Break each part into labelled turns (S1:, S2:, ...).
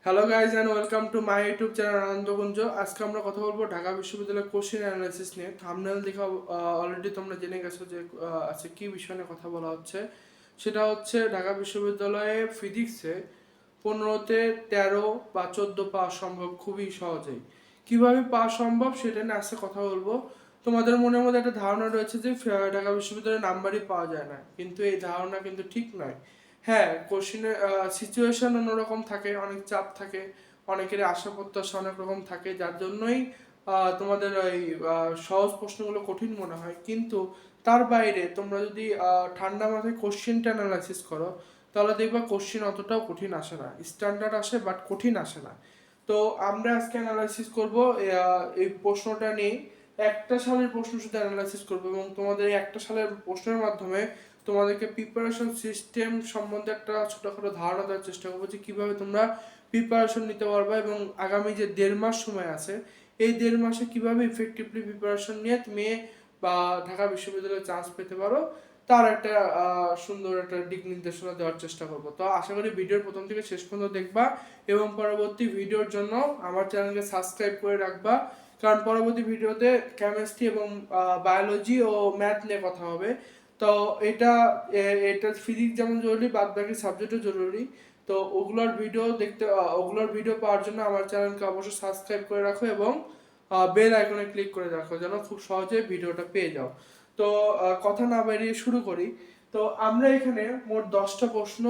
S1: Hello guys and welcome to my YouTube channel Anandakunja. আজকে আমরা কথা বলবো ঢাকা বিশ্ববিদ্যালয়ের কোশ্চেন অ্যানালাইসিস নিয়ে। থাম্বনেল দেখে অলরেডি তোমরা জেনে গেছো যে আজকে কী বিষয় নিয়ে কথা বলা হচ্ছে। সেটা হচ্ছে ঢাকা বিশ্ববিদ্যালয়ে ফিজিক্সে 15-তে 13 বা 14 পাওয়া সম্ভব খুবই সহজেই। কিভাবে পাওয়া সম্ভব সেটা নিয়ে আজকে কথা বলবো। তোমাদের মনের মধ্যে একটা ধারণা রয়েছে যে ঢাকা বিশ্ববিদ্যালয়ে নাম্বারই পাওয়া যায় না, কিন্তু এই ধারণা কিন্তু ঠিক নয়। হ্যাঁ, কোশ্চেনের সিচুয়েশন অন্যরকম থাকে, অনেক চাপ থাকে, অনেকেরই আশা প্রত্যাশা অনেক রকম থাকে, যার জন্যই তোমাদের এই সহজ প্রশ্নগুলো কঠিন মনে হয়। কিন্তু তার বাইরে তোমরা যদি ঠান্ডা মাথায় কোশ্চেনটা অ্যানালাইসিস করো, তাহলে দেখবা কোশ্চেন অতটাও কঠিন আসে না, স্ট্যান্ডার্ড আসে বাট কঠিন আসে না। তো আমরা আজকে অ্যানালাইসিস করবো এই প্রশ্নটা নিয়ে। একটা সালের প্রশ্ন শুধু অ্যানালাইসিস করবো এবং তোমাদের এই একটা সালের প্রশ্নের মাধ্যমে তোমাদেরকে প্রিপারেশন সিস্টেম সম্বন্ধে একটা ছোটখাটো ধারণা দেওয়ার চেষ্টা করবো যে কীভাবে তোমরা প্রিপারেশন নিতে পারবে এবং আগামী যে 1.5 মাস সময় আছে এই 1.5 মাসে কীভাবে ইফেক্টিভলি প্রিপারেশন নিয়ে তুমি বা ঢাকা বিশ্ববিদ্যালয়ে চান্স পেতে পারো তার একটা সুন্দর একটা দিক নির্দেশনা দেওয়ার চেষ্টা করবো। তো আশা করি ভিডিওর প্রথম থেকে শেষ পর্যন্ত দেখবা এবং পরবর্তী ভিডিওর জন্য আমার চ্যানেলকে সাবস্ক্রাইব করে রাখবা, কারণ পরবর্তী ভিডিওতে কেমিস্ট্রি এবং বায়োলজি ও ম্যাথ নিয়ে কথা হবে। তো এটা এটা ফিজিক্স যেমন জরুরি, বাদ বাকি সাবজেক্টও জরুরি। তো ওগুলোর ভিডিও পাওয়ার জন্য আমার চ্যানেলকে অবশ্যই সাবস্ক্রাইব করে রাখো এবং বেল আইকনে ক্লিক করে রাখো যেন খুব সহজে ভিডিওটা পেয়ে যাও। তো কথা না বাড়িয়ে শুরু করি। তো আমরা এখানে মোট 10টা প্রশ্ন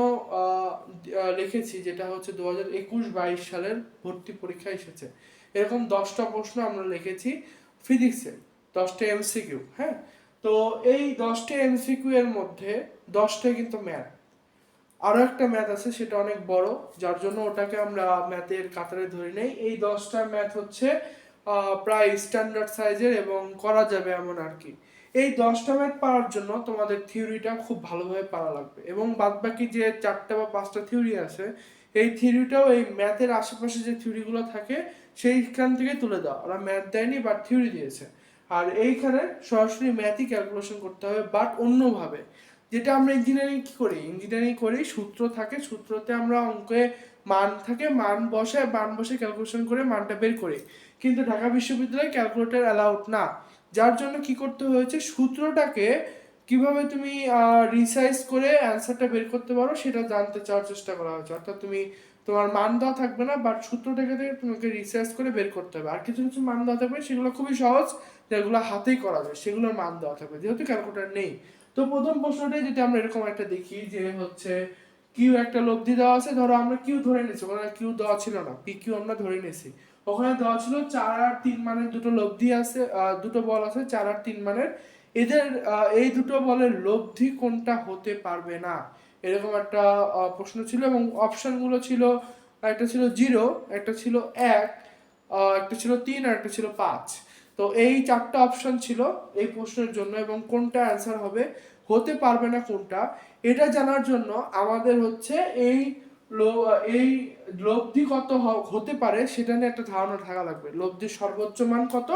S1: লিখেছি, যেটা হচ্ছে 2021-22 সালের ভর্তি পরীক্ষা এসেছে। এরকম 10টা প্রশ্ন আমরা লিখেছি ফিজিক্সে, 10টা এমসিকিউ। হ্যাঁ, তো এই 10টা এমসিকিউ এর মধ্যে 10টাই কিন্তু ম্যাথ। আরও একটা ম্যাথ আছে, সেটা অনেক বড়, যার জন্য ওটাকে আমরা ম্যাথের কাতারে ধরি নেই। এই 10টা ম্যাথ হচ্ছে প্রায় স্ট্যান্ডার্ড সাইজের এবং করা যাবে এমন আর কি। এই 10টা ম্যাথ পাওয়ার জন্য তোমাদের থিওরিটা খুব ভালোভাবে পারা লাগবে এবং বাদবাকি যে 4টা বা 5টা থিওরি আছে এই থিওরিটাও এই ম্যাথের আশেপাশে যে থিওরিগুলো থাকে সেইখান থেকে তুলে দাও। ওরা ম্যাথ দেয়নি বাট থিওরি দিয়েছে, আর এইখানে সরাসরি ম্যাথই ক্যালকুলেশন করতে হবে বাট অন্যভাবে। যেটা আমরা ইঞ্জিনিয়ারিং কি করি, ইঞ্জিনিয়ারিং করি সূত্র থাকে, সূত্রতে আমরা অঙ্কে মান থাকে, মান বসে ক্যালকুলেশন করে মানটা বের করি। কিন্তু ঢাকা বিশ্ববিদ্যালয়ে ক্যালকুলেটর অ্যালাউড না, যার জন্য কি করতে হয়েছে, সূত্রটাকে কিভাবে তুমি রিসাইজ করে অ্যান্সারটা বের করতে পারো সেটা জানতে চাওয়ার চেষ্টা করা হয়েছে। অর্থাৎ তোমার মান দেওয়া থাকবে না, বাট সূত্রটাকে তোমাকে রিসার্চ করে বের করতে হবে। আর কিছু কিছু মান দেওয়া থাকবে সেগুলো খুবই সহজ, যেগুলো হাতেই করা যায়, সেগুলোর মান দেওয়া থাকবে যেহেতু ক্যালকুলেটর নেই। তো প্রথম প্রশ্নটাই যদি আমরা এরকম একটা দেখি যে হচ্ছে কিউ একটা লব্ধি দেওয়া আছে, ধরো আমরা কিউ ধরে নিয়েছি, ওখানে কিউ দেওয়া ছিল না, পি কিউ আমরা ধরে নিয়েছি। ওখানে দেওয়া ছিল 4 আর 3 মানের দুটো লব্ধি আছে, দুটো বল আছে 4 আর 3 মানের। এদের এই দুটো বলের লব্ধি কোনটা হতে পারবে না, এরকম একটা প্রশ্ন ছিল এবং অপশনগুলো ছিল, একটা ছিল 0, একটা ছিল 1, একটা ছিল 3 আর একটা ছিল 5। তো এই 4টা অপশন ছিল এই প্রশ্নের জন্য এবং কোনটা অ্যান্সার হবে, হতে পারবে না কোনটা, এটা জানার জন্য আমাদের হচ্ছে এই লব্ধি কত হতে পারে সেটা নিয়ে একটা ধারণা থাকা লাগবে। লব্ধির সর্বোচ্চ মান কত,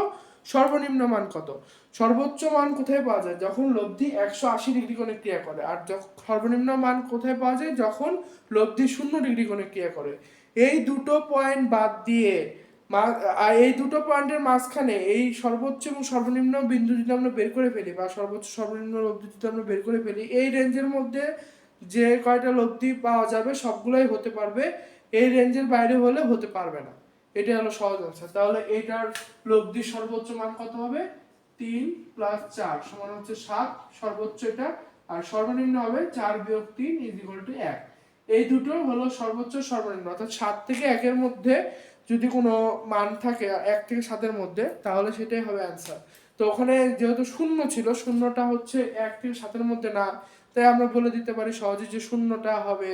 S1: সর্বনিম্ন মান কত। সর্বোচ্চ মান কোথায় পাওয়া যায়, যখন লব্ধি 180 ডিগ্রি কোণে ক্রিয়া করে, আর সর্বনিম্ন মান কোথায় পাওয়া যায়, যখন লব্ধি 0 ডিগ্রি কোণে ক্রিয়া করে। এই দুটো পয়েন্ট বাদ দিয়ে এই দুটো পয়েন্টের মাঝখানে এই সর্বোচ্চ এবং সর্বনিম্ন বিন্দু যদি আমরা বের করে ফেলি বা সর্বোচ্চ সর্বনিম্ন লব্ধি যদি আমরা বের করে ফেলি, এই রেঞ্জের মধ্যে যে কয়টা লব্ধি পাওয়া যাবে সবগুলোই হতে পারবে, এই রেঞ্জের বাইরে হলে হতে পারবে না। এটা হলো সহজ আনসার। তাহলে এটার লব্ধির সর্বোচ্চ মান কত হবে, 3 + 4 সমান হচ্ছে 7 সর্বোচ্চ এটা, আর সর্বনিম্ন হবে 4 - 3 = 1। এই দুটো হলো সর্বোচ্চ সর্বনিম্ন, অর্থাৎ 7 থেকে 1-এর মধ্যে যদি কোনো মান থাকে 1 থেকে 7-এর মধ্যে, তাহলে সেটাই হবে অ্যান্সার। তো ওখানে যেহেতু শূন্য ছিল, শূন্যটা হচ্ছে 1 থেকে 7-এর মধ্যে না, তাই আমরা বলে দিতে পারি সহজে যে শূন্যটা হবে,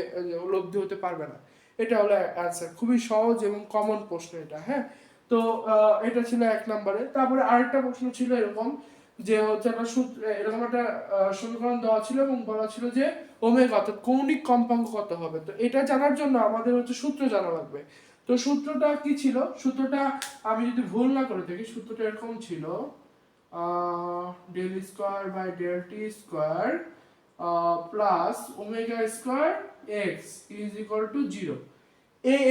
S1: লব্ধি হতে পারবে না। এটা হলো অ্যান্সার, খুবই সহজ এবং কমন প্রশ্ন এটা। হ্যাঁ, তো এটা ছিল 1 নম্বরে। তারপরে আরেকটা প্রশ্ন ছিল এরকম যে হচ্ছে একটা সূত্র, এরকম একটা সমীকরণ দেওয়া ছিল এবং বলা ছিল যে ওমেগা অর্থাৎ কৌণিক কম্পাঙ্ক কত হবে। তো এটা জানার জন্য আমাদের হচ্ছে সূত্র জানা লাগবে। তো সূত্রটা কি ছিল, সূত্রটা আমি যদি ভুল না করে থাকি, সূত্রটা এরকম ছিল, del square by del t square plus omega square x is equal to 0।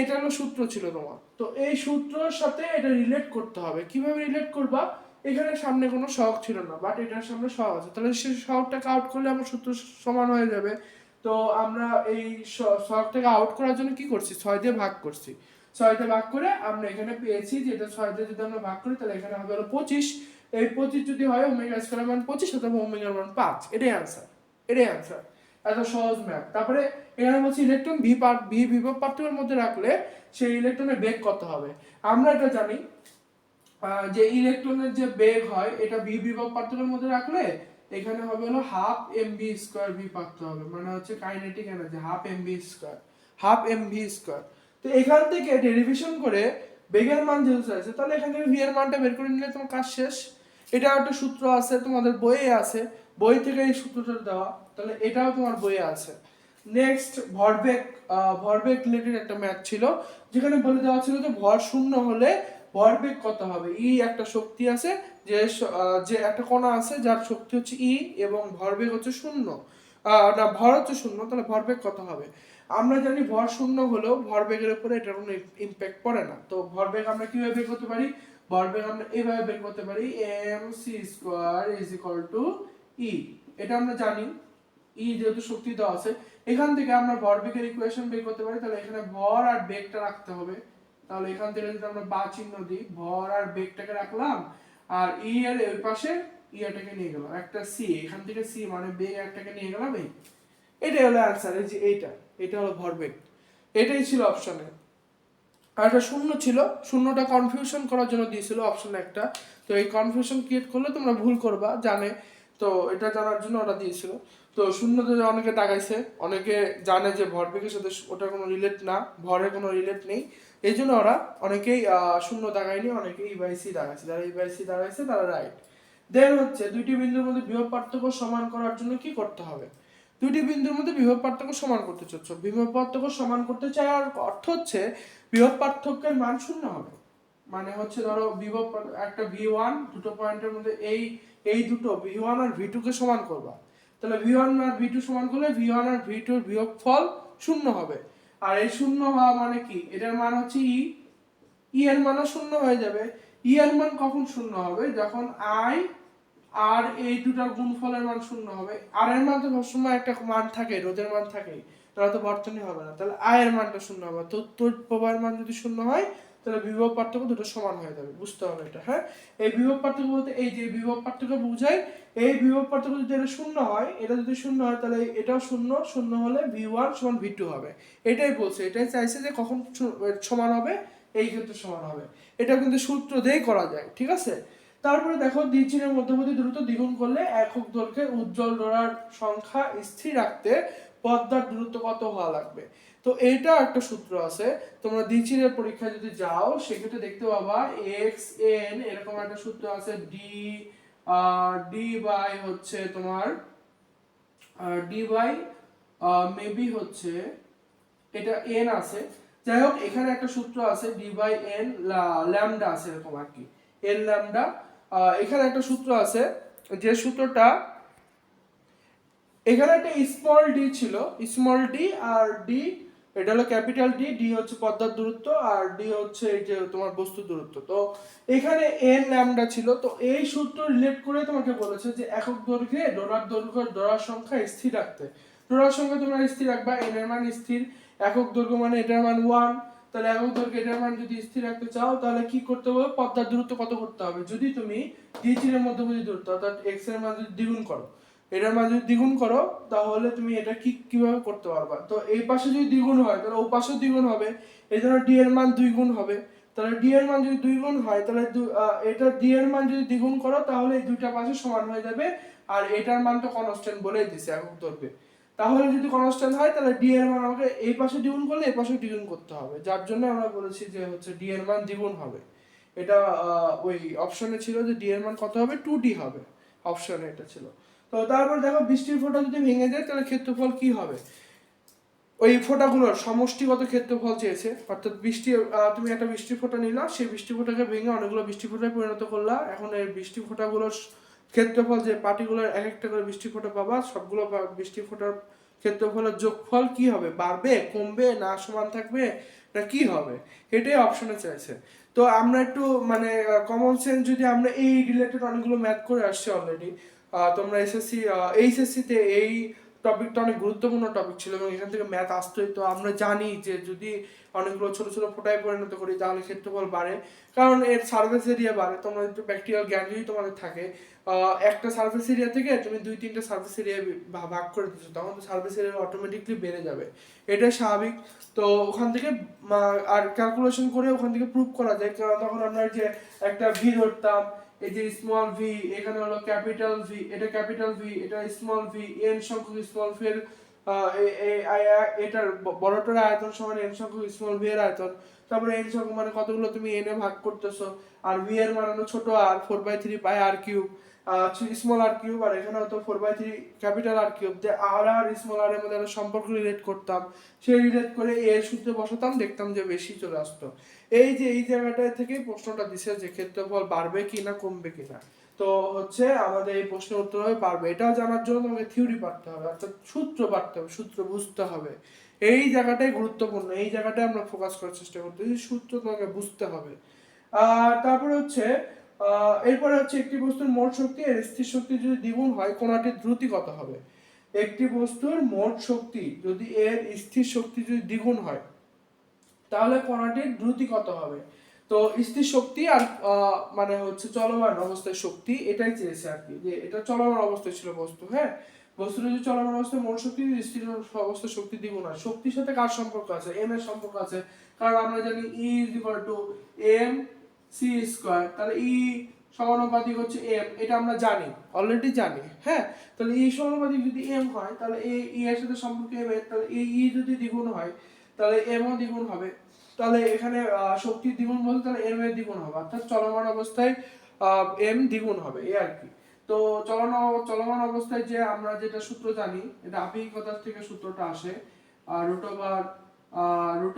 S1: এটা হলো সূত্র ছিল তোমার। তো এই সূত্রের সাথে এটা রিলেট করতে হবে। কিভাবে রিলেট করবা? এখানে সামনে কোনো সহগ ছিল না, বাট এটার সামনে সহগ আছে, তাহলে সেই সহগটাকে আউট করলে আমার সূত্র সমান হয়ে যাবে। তো আমরা এই সহগটাকে আউট করার জন্য কি করছি, 6 দিয়ে ভাগ করছি। 6 দিয়ে ভাগ করে আমরা এখানে পেয়েছি যে এটা 6 দিয়ে যদি আমরা ভাগ করি তাহলে এখানে হবে হলো 25। এই 25 যদি হয় ওমেগা স্কয়ারের মান 25 অথবা ওমেগার মান 5। এটাই आंसर, এটাই आंसर। এত সহজ ম্যাথ। তারপরে এখানে বলছি ইলেকট্রন ভি বিভব পার্থক্যের মধ্যে রাখলে সেই ইলেকট্রনের বেগ কত হবে। আমরা এটা জানি যে ইলেকট্রনের যে বেগ হয় এটা ভি বিভব পার্থক্যের মধ্যে রাখলে এখানে হবে হলো half M V square V পার্থক্য হবে, মানে হচ্ছে kinetic energy half M V square, half M V square. তো এখান থেকে ডেরিভেশন করে বেগের মান যেহেতু আছে তাহলে এখান থেকে ভি এর মানটা বের করে নিলে তোমার কাজ শেষ। এটা একটা সূত্র আছে তোমাদের বইয়ে আছে, বই থেকে এই সূত্রটা দেওয়া, তাহলে এটাও তোমার বইয়ে আছে। নেক্সট ভরবেগ, ভরবেগ রিলেটেড একটা ম্যাথ ছিল যেখানে বলে দেওয়া ছিল যে ভর শূন্য হলে ভরবেগ কত হবে। ই একটা শক্তি আছে যে একটা কণা আছে যার শক্তি হচ্ছে ই এবং ভরবেগ হচ্ছে শূন্য, না ভর হচ্ছে শূন্য, তাহলে ভরবেগ কত হবে। আমরা জানি ভর শূন্য হলেও ভরবেগের উপরে এটার কোনো ইম্প্যাক্ট পড়ে না। তো ভরবেগ আমরা কিভাবে বের করতে পারি, ভরবেগ আমরা এইভাবে বের করতে পারি mc² = e। এটা আমরা জানি ই যেহেতু শক্তি দেওয়া আছে, এখান থেকে আমরা ভরবেগের ইকুয়েশন বের করতে পারি। তাহলে এখানে ভর আর বেগটা রাখতে হবে। তাহলে এখান থেকে যদি আমরা বা চিহ্ন দিই, ভর আর বেগটাকে রাখলাম, আর ই এর ওই পাশে ইয়াটাকে নিয়ে গেলাম একটা সি, এখান থেকে সি মানে বেগ একটাকে নিয়ে গেলাম এই। এটাই হলো आंसर, এই যে এটা হলো ভরবেগ। এটাই ছিল অপশনে। আর একটা শূন্য ছিল, শূন্যটা কনফিউশন করার জন্য দিয়েছিল অপশন একটা। তো এই কনফিউশন ক্রিয়েট করলে তোমরা ভুল করবা জানে, তো এটা জানার জন্য ওরা দিয়েছিল। তো শূন্যতে অনেকে দাগাইছে, অনেকে জানে যে ভরবেগের সাথে ওটার কোনো রিলেট না, ভরের কোনো রিলেট নেই, এই জন্য ওরা অনেকেই শূন্য দাগায়নি, অনেকেই ই/সি দাগাইছে। যারা ই/সি দাগাইছে তারা রাইট। দেন হচ্ছে দুইটি বিন্দুর মধ্যে বিভব পার্থক্য সমান করার জন্য কি করতে হবে। দুইটি বিন্দুর মধ্যে বিভব পার্থক্য সমান করতে চাচ্ছ, বিভব পার্থক্য সমান করতে চাওয়ার অর্থ হচ্ছে বিভব পার্থক্যের মান শূন্য হবে। মানে হচ্ছে ধরো বিভব একটা v1 দুটো পয়েন্টের মধ্যে এই দুটো v1 আর v2 কে সমান করবা, তাহলে v1 আর v2 সমান করলে v1 আর v2 এর বিয়োগফল শূন্য হবে। আর এই শূন্য হওয়া মানে কি, এটার মান হচ্ছে ই এর মানও শূন্য হয়ে যাবে। ই এর মান কখন শূন্য হবে, যখন i আর এই দুটার গুণফলের মান শূন্য হবে। আর এর মান তো সবসময় একটা মান থাকে, রোধের মান থাকে, তাহলে তো বর্তনী হবে না, তাহলে আই এর মানটা শূন্য হবে। তো তড়িৎ প্রবাহের মান যদি শূন্য হয় তাহলে বিভব পার্থক্য দুটো সমান হয়ে যাবে। বুঝতে হবে এটা, হ্যাঁ। এই বিভব পার্থক্য বলতে এই যে বিভব পার্থক্য বোঝায়, এই বিভব পার্থক্য যদি এটা শূন্য হয়, এটা যদি শূন্য হয় তাহলে এটাও শূন্য, শূন্য হলে v1 = v2 হবে। এটাই বলছে, এটাই চাইছে যে কখন সমান হবে, এই ক্ষেত্রে সমান হবে। এটা কিন্তু সূত্র দিয়েই করা যায়, ঠিক আছে। তারপরে দেখো দ্বিচিহ্নের মধ্যবর্তী দূরত্ব দ্বিগুণ করলে একক দৈর্ঘ্যে উজ্জ্বল ডোরার সংখ্যা স্থির রাখতে পর্দার দূরত্ব কত হওয়া লাগবে। তো এইটা একটা সূত্র আছে, তোমরা দ্বিচিহ্নের পরীক্ষায় যদি যাও সেক্ষেত্রে দেখতে পাবা xn এরকম একটা সূত্র আছে, ডি বাই হচ্ছে তোমার ডি বাই মেবি হচ্ছে এটা n আছে। যাই হোক এখানে একটা সূত্র আছে ডি বাই এন ল্যামডা আছে এরকম আর কি, এন ল্যামডা। এখানে একটা সূত্র আছে, যে সূত্রটা এখানে একটা স্মল ডি ছিল, স্মল ডি আর ডি, এটা হলো ক্যাপিটাল ডি, ডি হচ্ছে পর্দার দূরত্ব আর ডি হচ্ছে এই যে তোমার বস্তুর দূরত্ব। তো এখানে এন ল্যামডা ছিল। তো এই সূত্র রিলেট করে তোমাকে বলেছে যে একক দৈর্ঘ্যে ডোরার সংখ্যা স্থির রাখতে। ডোরার সংখ্যা তোমরা স্থির রাখবা, এন এর মান স্থির, একক দৈর্ঘ্য মানে এটার মান 1, তাহলে একক দৈর্ঘ্য এটার মান যদি স্থির রাখতে চাও তাহলে কি করতে হবে, পর্দার দূরত্ব কত করতে হবে। যদি তুমি দ্বিচিহ্নের মধ্যবর্তী দূরত্ব অর্থাৎ এক্স এর মান যদি দ্বিগুণ করো, এটার মান যদি দ্বিগুণ করো তাহলে তুমি এটা কিভাবে করতে পারবা। তো এই পাশে যদি দ্বিগুণ হয় তাহলে ও পাশেও দ্বিগুণ হবে, এই জন্য ডি এর মান 2 গুণ হবে। তাহলে ডি এর মান যদি 2 গুণ হয় তাহলে এটা ডি এর মান যদি দ্বিগুণ করো তাহলে এই দুইটা পাশে সমান হয়ে যাবে। আর এটার মান তো কনস্ট্যান্ট বলেই দিছে একক দৈর্ঘ্যে, তাহলে যদি কনস্ট্যান্ট হয় তাহলে ডি এর মান আমাকে এই পাশে দ্বিগুণ করলে এই পাশে দ্বিগুণ করতে হবে, যার জন্য আমরা বলেছি যে হচ্ছে ডি এর মান দ্বিগুণ হবে। এটা ওই অপশনে ছিল যে ডি এর মান কত হবে, 2d হবে, অপশনে এটা ছিল। তো তারপর দেখো বৃষ্টির ফোঁটা যদি ভেঙে যায় তাহলে ক্ষেত্রফল কি হবে। ওই ফোঁটাগুলোর সমষ্টিগত ক্ষেত্রফল চেয়েছে, অর্থাৎ তুমি একটা বৃষ্টির ফোঁটা নিলা, সেই বৃষ্টি ফোঁটাকে ভেঙে অনেকগুলো বৃষ্টি ফোঁটায় পরিণত করলা। এখন এই বৃষ্টি ফোঁটাগুলোর ক্ষেত্রফল, যে পার্টিকুলার এক একটা করে বৃষ্টি ফোঁটা পাবা, সবগুলো বৃষ্টি ফোঁটার ক্ষেত্রফলের যোগফল কি হবে, বাড়বে, কমবে, না সমান থাকবে, না কি হবে, এটাই অপশনে চাইছে। তো আমরা একটু মানে কমন সেন্স যদি আমরা এই রিলেটেড অনেকগুলো ম্যাথ করে আসছি অলরেডি। তোমরা এসএসসি এইচএসসিতে এই টপিকটা অনেক গুরুত্বপূর্ণ টপিক ছিল এবং এখান থেকে ম্যাথ আসতোই। তো আমরা জানি যে যদি অনেকগুলো ছোট ছোট ফোটায় পরিণত করি তাহলে ক্ষেত্রফল বাড়ে, কারণ এর সার্ফেস এরিয়া বাড়ে। তোমরা একটু প্র্যাকটিক্যাল জ্ঞান যদি তোমাদের থাকে, একটা সার্ফেস এরিয়া থেকে তুমি 2-3টে সার্ফেস এরিয়া ভাগ করে দিচ্ছ, তখন তো সার্ফেস এরিয়া অটোমেটিকলি বেড়ে যাবে, এটা স্বাভাবিক। তো ওখান থেকে আর ক্যালকুলেশন করে ওখান থেকে প্রুভ করা যায়, কারণ তখন আমরা যে একটা ভি ধরতাম, এই যে স্মল ভি, এখানে হলো ক্যাপিটাল ভি, এটা ক্যাপিটাল ভি, এটা স্মল ভি, এন সংখ্যক স্মল ভি এর এটার বড়টার আয়তন সমান এন সংখ্যক স্মল ভি এর আয়তন। তারপরে এন সংখ্যক মানে কতগুলো তুমি এন এ ভাগ করতেছো, আর ভি এর মান হলো ছোট আর 4/3 পাই আর কিউব, স্মল আর কিউব, আর এখানে হতো 4/3 ক্যাপিটাল আর কিউব। যে আর আর স্মল আর এর মধ্যে একটা সম্পর্ক রিলেট করতাম, সেই রিলেট করে এর সূত্রে বসাতাম, দেখতাম যে বেশি চলে আসতো। এই যে এই জায়গাটা থেকে প্রশ্নটা দিছে যে ক্ষেত্রফল বাড়বে কি না কমবে কিনা। তো হচ্ছে আমাদের এই প্রশ্নের উত্তর হবে বাড়বে। এটাও জানার জন্য তোমাকে থিওরি পড়তে হবে, অর্থাৎ সূত্র পড়তে হবে, সূত্র বুঝতে হবে। এই জায়গাটাই গুরুত্বপূর্ণ, এই জায়গাটায় আমরা ফোকাস করার চেষ্টা করতেছি, সূত্র তোমাকে বুঝতে হবে। তারপরে হচ্ছে এরপরে হচ্ছে একটি বস্তুর মোট শক্তি এর স্থির শক্তি যদি দ্বিগুণ হয় কোনটির দ্রুতি কত হবে। একটি বস্তুর মোট শক্তি যদি এর স্থির শক্তি যদি দ্বিগুণ হয় তাহলে কণাটির দ্রুতি কত হবে। তো স্থির শক্তি আর মানে হচ্ছে চলমান অবস্থায় শক্তি, এটাই চেয়েছে আর কি, যে এটা চলমান অবস্থায় ছিল বস্তু। হ্যাঁ, বস্তু যদি চলমান অবস্থায় মোট শক্তি স্থির অবস্থায় শক্তি দ্বিগুণ হয়, শক্তির সাথে কার সম্পর্ক আছে, এম এর সম্পর্ক আছে। কারণ আমরা জানি E is equal to M C square, তাহলে ই সমানুপাতিক হচ্ছে এম, এটা আমরা জানি, অলরেডি জানি। হ্যাঁ, তাহলে ই সমানুপাতিক যদি এম হয় তাহলে ই এর সাথে সম্পর্ক এম এর, তাহলে ই যদি দ্বিগুণ হয় তাহলে এমও দ্বিগুণ হবে। তাহলে এখানে শক্তির দ্বিগুণ বলতে তাহলে এম এর দ্বিগুণ হবে, অর্থাৎ চলমান অবস্থায় এম দ্বিগুণ হবে, এই আর কি। তো চলমান অবস্থায় যে আমরা যেটা সূত্র জানি, এটা আপেক্ষিকতার থেকে সূত্রটা আসে, root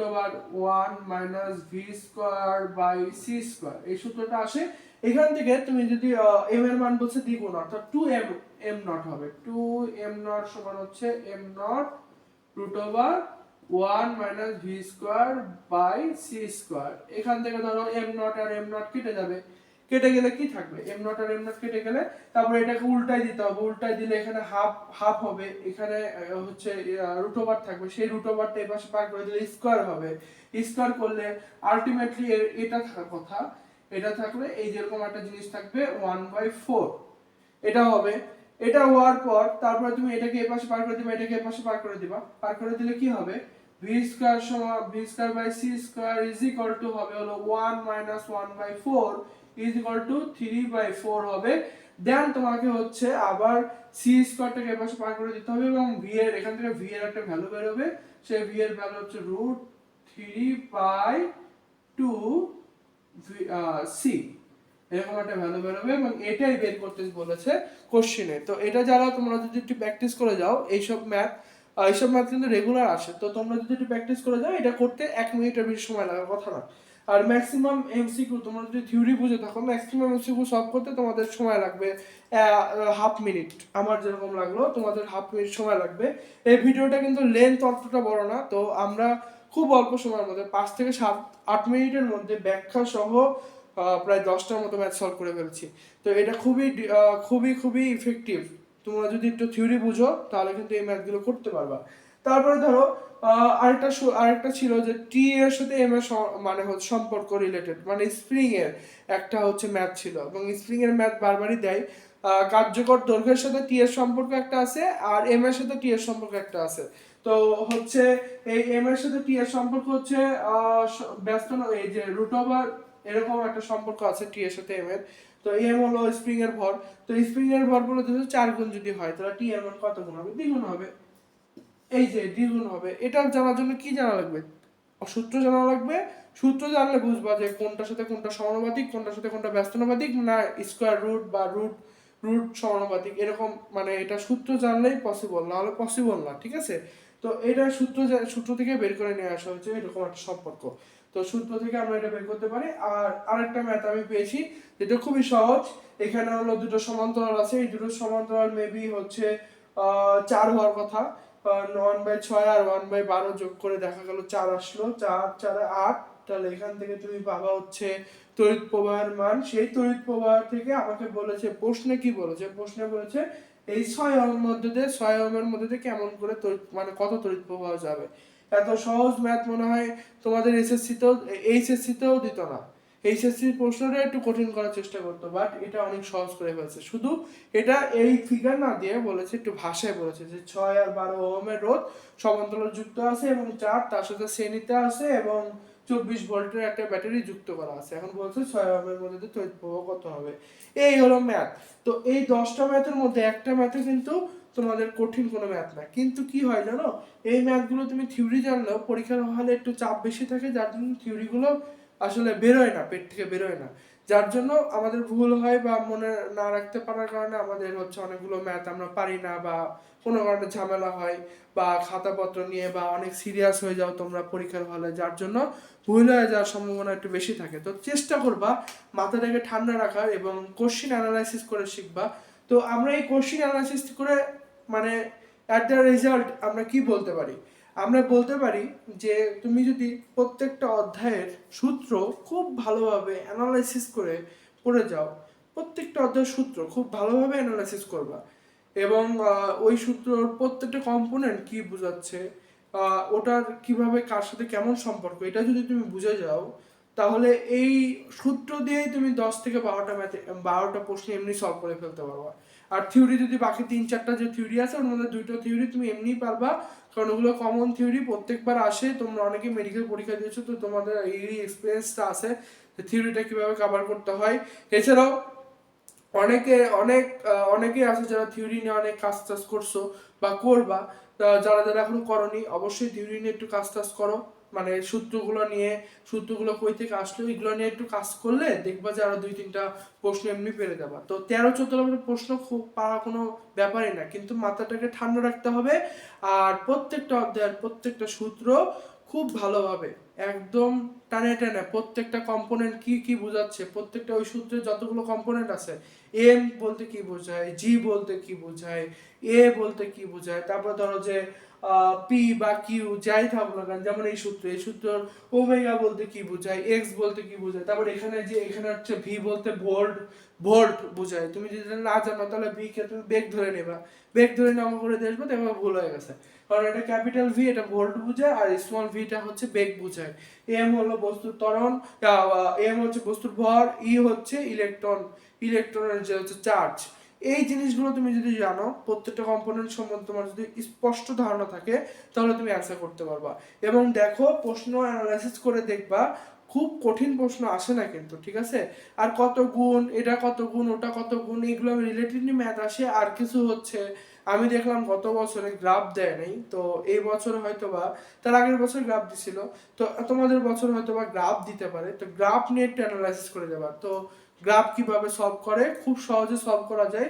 S1: over 1 minus V square by C square, এই সূত্রটা আসে। এখান থেকে তুমি যদি এম এর মান বলছে দ্বিগুণ, অর্থাৎ 2m এম নট হবে, 2m নট সমান হচ্ছে M naught root over 1 minus V square by C square. এখান থেকে ধরো এম নট আর এম নট কেটে যাবে, কেটে গেলে কি থাকবে, এম নট আর এম নট কেটে গেলে তারপরে এটাকে উল্টাই দিতে হবে, উল্টাই দিলে এখানে হাফ হাফ হবে, এখানে হচ্ছে রুট ওভার থাকবে, সেই রুট ওভারটা এই পাশে পার করে দিলে স্কয়ার হবে। স্কয়ার করলে আলটিমেটলি এটা থাকার কথা, এটা থাকলে এই যেরকম একটা জিনিস থাকবে 1/4, এটা হবে। এটা হওয়ার পর তারপরে তুমি এটাকে এই পাশে পার করে দিবা, এটাকে এই পাশে পার করে দিবা, পার করে দিলে কি হবে, ভি স্কয়ার সমান V square by C square is equal to হবে হলো 1 মাইনাস 1/4 ইজ ইকুয়াল টু 3/4 হবে। দেন তোমাকে হচ্ছে আবার সি স্কয়ারটাকে এই পাশে পার করে দিতে হবে এবং ভি এর এখান থেকে ভি এর একটা ভ্যালু বের হবে, সেই ভি এর ভ্যালু হচ্ছে √3/2 সি, এরকম একটা ভ্যালু বেরোবে এবং এটাই বের করতে বলেছে কোশ্চেনে। তো এটা যারা তোমরা যদি একটু প্র্যাকটিস করে যাও, এইসব ম্যাথ কিন্তু রেগুলার আসে, তো তোমরা যদি একটু প্র্যাকটিস করে যাও এটা করতে 1 মিনিটের বেশি সময় লাগার কথা না। আর ম্যাক্সিমাম এমসিকিউ তোমরা যদি থিওরি বুঝে থাকো, ম্যাক্সিমাম এমসিকিউ সলভ করতে তোমাদের সময় লাগবে হাফ মিনিট, আমার যেরকম লাগলো তোমাদের হাফ মিনিট সময় লাগবে। এই ভিডিওটা কিন্তু লেন্থ অতটা বড় না, তো আমরা খুব অল্প সময়ের মধ্যে 5 থেকে 8 মিনিটের মধ্যে ব্যাখ্যা সহ প্রায় 10টার মতো ম্যাথ সলভ করে ফেলছি। তো এটা খুবই খুবই খুবই ইফেক্টিভ, তোমরা যদি একটু থিওরি বুঝো তাহলে কিন্তু এই ম্যাথগুলো করতে পারবা। তারপরে ধরো আরেকটা ছিল যে টি এর সাথে এম এর মানে হচ্ছে সম্পর্ক রিলেটেড, মানে স্প্রিং এর একটা হচ্ছে ম্যাথ ছিল, এবং স্প্রিং এর ম্যাথ বারবারই দেয়। কার্যকর দৈর্ঘ্যের সাথে টি এর সম্পর্ক একটা আছে আর এম এর সাথে টি এর সম্পর্ক একটা আছে। তো হচ্ছে এই এম এর সাথে টি এর সম্পর্ক হচ্ছে ব্যস্ত এই যে √ওভার এরকম একটা সম্পর্ক আছে টি এর সাথে এম এর। তো এম হলো স্প্রিং এর ভর, তো স্প্রিং এর ভর বলে যদি 4 গুণ যদি হয় তাহলে টি এর মান কত গুণ হবে, দ্বিগুণ হবে। এই যে দ্বিগুণ হবে, এটা জানার জন্য কি জানা লাগবে, সূত্র জানা লাগবে। সূত্র জানলে বুঝবা যে কোনটার সাথে কোনটা সমানুপাতিক, কোনটার সাথে কোনটা ব্যস্তানুপাতিক, না স্কয়ার রুট বা রুট রুট সমানুপাতিক, এরকম মানে এটা সূত্র জানলেই পসিবল, না হলে পসিবল না, ঠিক আছে। তো এটা সূত্র থেকে বের করে নিয়ে আসা হচ্ছে এরকম একটা সম্পর্ক। তো সূত্র থেকে আমরা এটা বের করতে পারি। আর আরেকটা ম্যাথ আমি পেয়েছি যেটা খুবই সহজ, এখানে হলো দুটো সমান্তরাল আছে, এই দুটো সমান্তরাল মেবি হচ্ছে 4 হওয়ার কথা, 1/6 আর 1/12 যোগ করে দেখা গেল 4 আসলো, 4 4 8। তাহলে এখান থেকে তুমি পাবা হচ্ছে তড়িৎ প্রবাহের মান। সেই তড়িৎ প্রবাহ থেকে আমাকে বলেছে, প্রশ্নে কি বলেছে, প্রশ্নে বলেছে এই 6 ওহমের মধ্যে দিয়ে 6 ওহমের মধ্যে দিয়ে কেমন করে তড়িৎ মানে কত তড়িৎ প্রবাহ যাবে। এত সহজ ম্যাথ মনে হয় তোমাদের এইচএসসি তেও দিত না। এইচএসসির প্রশ্নটা একটু কঠিন করার চেষ্টা করতো, বাট এটা অনেক সহজ করে ফেলছে। শুধু এটা এই ফিগার না দিয়ে বলেছে, একটু ভাষায় বলেছে যে 6 আর 12 ওহমের রোধ সমান্তরাল যুক্ত আছে এবং 4 তার সাথে শ্রেণীতে আছে এবং 24 ভোল্টের একটা ব্যাটারি যুক্ত করা আছে। এখন বলছে 6 ওহমের মধ্যে দিয়ে তড়িৎ প্রবাহ কত হবে। এই হলো ম্যাথ। তো এই 10টা ম্যাথের মধ্যে একটা ম্যাথে কিন্তু তোমাদের কঠিন কোনো ম্যাথ না। কিন্তু কি হয় জানো, এই ম্যাথগুলো তুমি থিওরি জানলেও পরীক্ষার হলে একটু চাপ বেশি থাকে, যার জন্য থিওরিগুলো আসলে বেরোয় না, পেট থেকে বেরোয় না, যার জন্য আমাদের ভুল হয় বা মনে না রাখতে পারার কারণে আমাদের হচ্ছে অনেকগুলো ম্যাথ আমরা পারি না, বা কোনো কারণে ঝামেলা হয়, বা খাতাপত্র নিয়ে বা অনেক সিরিয়াস হয়ে যাও তোমরা পরীক্ষার হলে, যার জন্য ভুল হয়ে যাওয়ার সম্ভাবনা একটু বেশি থাকে। তো চেষ্টা করবা মাথাটাকে ঠান্ডা রাখার এবং কোশ্চিন অ্যানালাইসিস করে শিখবা। তো আমরা এই কোশ্চিন অ্যানালাইসিস করে মানে অ্যাট দ্য রেজাল্ট আমরা কি বলতে পারি, আমরা বলতে পারি যে তুমি যদি প্রত্যেকটা অধ্যায়ের সূত্র খুব ভালোভাবে অ্যানালাইসিস করে পড়ে যাও, প্রত্যেকটা অধ্যায়ের সূত্র খুব ভালোভাবে অ্যানালাইসিস করবা এবং ওই সূত্রর প্রত্যেকটা কম্পোনেন্ট কি বোঝাচ্ছে, ওটার কিভাবে কার সাথে কেমন সম্পর্ক, এটা যদি তুমি বুঝে যাও, তাহলে এই সূত্র দিয়েই তুমি 10 থেকে 12টা প্রশ্ন এমনি সলভ করে ফেলতে পারবা। আর থিওরি যদি বাকি 3-4টা যে থিওরি আছে ওর মধ্যে 2টো থিওরি তুমি এমনিই পারবা, কারণ ওগুলো কমন থিওরি, প্রত্যেকবার আসে। তোমরা অনেকে মেডিকেল পরীক্ষা দিয়েছো, তো তোমাদের এই এক্সপিরিয়েন্সটা আছে থিওরিটা কিভাবে কভার করতে হয়। এছাড়াও অনেকেই আছে যারা থিওরি নিয়ে অনেক কাজ টাজ করছো বা করবা। যারা যারা এখনো করনি, অবশ্যই থিওরি নিয়ে একটু কাজ টাজ করো, মানে সূত্রগুলো কই থেকে আসলো এগুলো নিয়ে একটু কাজ করলে দেখবা যে আরো 2-3টা প্রশ্ন এমনি পেরে যাবা। তো 13-14 নম্বরের প্রশ্ন খুব পাওয়া কোনো ব্যাপারই না, কিন্তু মাথাটাকে ঠান্ডা রাখতে হবে আর প্রত্যেকটা অধ্যায়ের প্রত্যেকটা সূত্র খুব ভালোভাবে একদম টানে টানে প্রত্যেকটা কম্পোনেন্ট কি কি বোঝাচ্ছে, প্রত্যেকটা ওই সূত্রে যতগুলো কম্পোনেন্ট আছে, এম বলতে কি বোঝায়, জি বলতে কি বোঝায়, এ বলতে কি বোঝায়, তারপর ধরো যে পি বা কিউ যাই থাকুক না কেন, যেমন এই সূত্র ওমেগা বলতে কি বোঝায়, এক্স বলতে কি বোঝায়, তারপর এখানে হচ্ছে ভি বলতে ভোল্ট বোঝায়। তুমি যদি না জানো তাহলে ভি কে তুমি বেগ ধরে নেবা, বেগ ধরে নেওয়া করে দেখবে দেখবে ভুল হয়ে গেছে, কারণ এটা ক্যাপিটাল ভি, এটা ভোল্ট বোঝায়, আর স্মল ভিটা হচ্ছে বেগ বোঝায়। এম হলো বস্তুর ত্বরণ, এম হচ্ছে বস্তুর ভর, ই হচ্ছে ইলেকট্রনের যে হচ্ছে চার্জ। এই জিনিসগুলো তুমি যদি জানো, প্রত্যেকটা কম্পোনেন্ট সম্বন্ধে তোমার যদি স্পষ্ট ধারণা থাকে, তাহলে তুমি অ্যান্সার করতে পারবা। এবং দেখো প্রশ্ন অ্যানালাইসিস করে দেখবা খুব কঠিন প্রশ্ন আসে না কিন্তু, ঠিক আছে। আর কত গুণ, এটা কত গুণ, ওটা কত গুণ, এগুলো রিলেটিভলি ম্যাথ আসে। আর কিছু হচ্ছে আমি দেখলাম গত বছরে গ্রাফ দেয় নাই, তো এই বছর হয়তোবা, তার আগের বছর গ্রাফ দিছিল, তো তোমাদের বছর হয়তোবা গ্রাফ দিতে পারে, তো গ্রাফ নিয়ে একটু অ্যানালাইসিস করে যাবা। তো গ্রাফ কিভাবে সলভ করে, খুব সহজে সলভ করা যায়।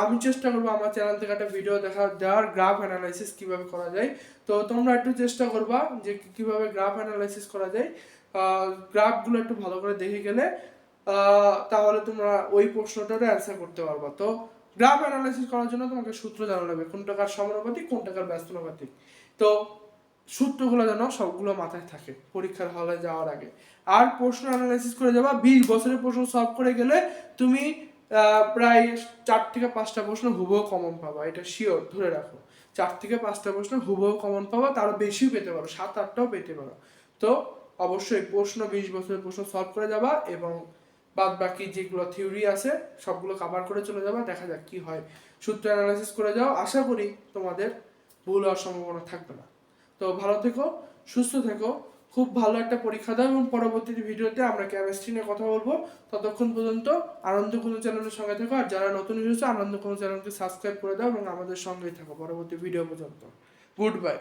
S1: আমি চেষ্টা করবো আমার চ্যানেল থেকে একটা ভিডিও দেওয়ার গ্রাফ অ্যানালাইসিস কিভাবে করা যায়। তো তোমরা একটু চেষ্টা করবা যে কিভাবে গ্রাফ অ্যানালাইসিস করা যায়। গ্রাফগুলো একটু ভালো করে দেখে গেলে তাহলে তোমরা ওই প্রশ্নটারও অ্যান্সার করতে পারবা। তো গ্রাফ অ্যানালাইসিস করার জন্য তোমাকে সূত্র জানা লাগবে, কোন টাকার সমানুপাতিক, কোন টাকার ব্যস্তানুপাতিক। তো সূত্রগুলো যেন সবগুলো মাথায় থাকে পরীক্ষার হলে যাওয়ার আগে। আর প্রশ্ন অ্যানালাইসিস করে যাবা, 20 বছরের প্রশ্ন সলভ করে গেলে তুমি প্রায় 4 থেকে 5টা প্রশ্ন হুবহু কমন পাবা, এটা শিওর, ধরে রাখো। 4 থেকে 5টা প্রশ্ন হুবহু কমন পাবা, তারও বেশিও পেতে পারো, 7-8টাও পেতে পারো। তো অবশ্যই 20 বছরের প্রশ্ন সলভ করে যাবা এবং বাদ বাকি যেগুলো থিওরি আছে সবগুলো কভার করে চলে যাবা, দেখা যাক কি হয়। সূত্র অ্যানালাইসিস করে যাও, আশা করি তোমাদের ভুল হওয়ার সম্ভাবনা থাকবে না। তো ভালো থেকো, সুস্থ থেকো, খুব ভালো একটা পরীক্ষা দাও এবং পরবর্তী ভিডিওতে আমরা কেমিস্ট্রি নিয়ে কথা বলবো। ততক্ষণ পর্যন্ত আনন্দকুঞ্জ চ্যানেলের সঙ্গে থেকো, আর যারা নতুন হয়েছে আনন্দকুঞ্জ চ্যানেলকে সাবস্ক্রাইব করে দাও এবং আমাদের সঙ্গেই থাকো পরবর্তী ভিডিও পর্যন্ত। Good bye.